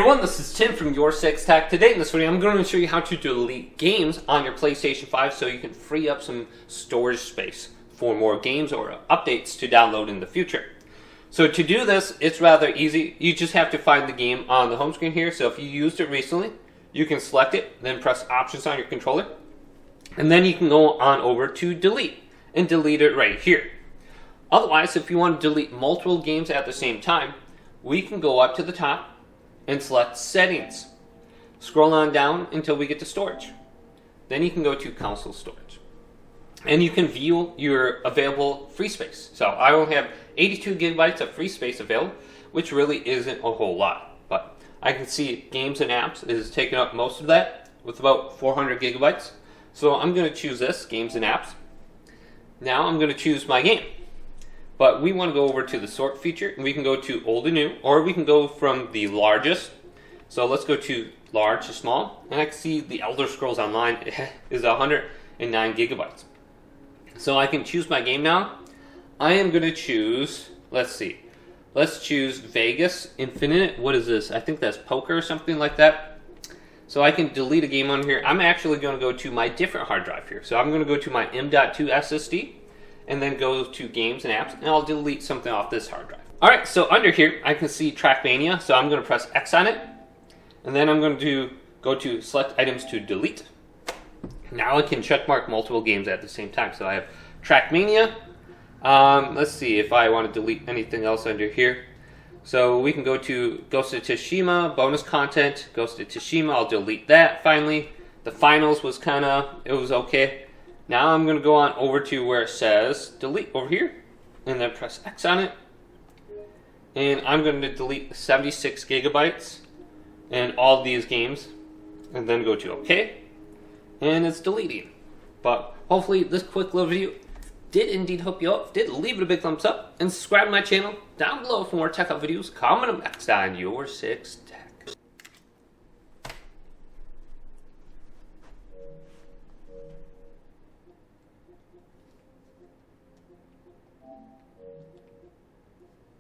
everyone, this is Tim from YourSixTech. Today in this video I'm going to show you how to delete games on your PlayStation 5 so you can free up some storage space for more games or updates to download in the future. So to do this, it's rather easy. You just have to find the game on the home screen here. So if you used it recently, you can select it, then press options on your controller, and then you can go on over to delete and delete it right here. Otherwise, if you want to delete multiple games at the same time, we can go up to the top and select settings. Scroll on down until we get to storage. Then you can go to console storage. And you can view your available free space. So I only have 82 gigabytes of free space available, which really isn't a whole lot. But I can see games and apps is taking up most of that with about 400 gigabytes. So I'm going to choose this, games and apps. Now I'm going to choose my game. But we want to go over to the sort feature, and we can go to old to new, or we can go from the largest. So let's go to large to small, and I can see the Elder Scrolls Online is 109 gigabytes. So I can choose my game now. I am going to choose, let's choose Vegas Infinite. What is this? I think that's poker or something like that. So I can delete a game on here. I'm actually going to go to my different hard drive here. So I'm going to go to my M.2 SSD. And then go to games and apps, and I'll delete something off this hard drive. Alright, so under here, I can see Trackmania, so I'm going to press X on it, and then I'm going to go to select items to delete. Now I can checkmark multiple games at the same time. So I have Trackmania. Let's see if I want to delete anything else under here. So we can go to Ghost of Tsushima, bonus content, Ghost of Tsushima, I'll delete that finally. The finals was it was okay. Now I'm going to go on over to where it says delete over here, and then press X on it. And I'm going to delete 76 gigabytes and all these games, and then go to OK. And it's deleting. But hopefully this quick little video did indeed help you out. If it did, leave it a big thumbs up and subscribe to my channel down below for more tech up videos coming up next on YourSixTech.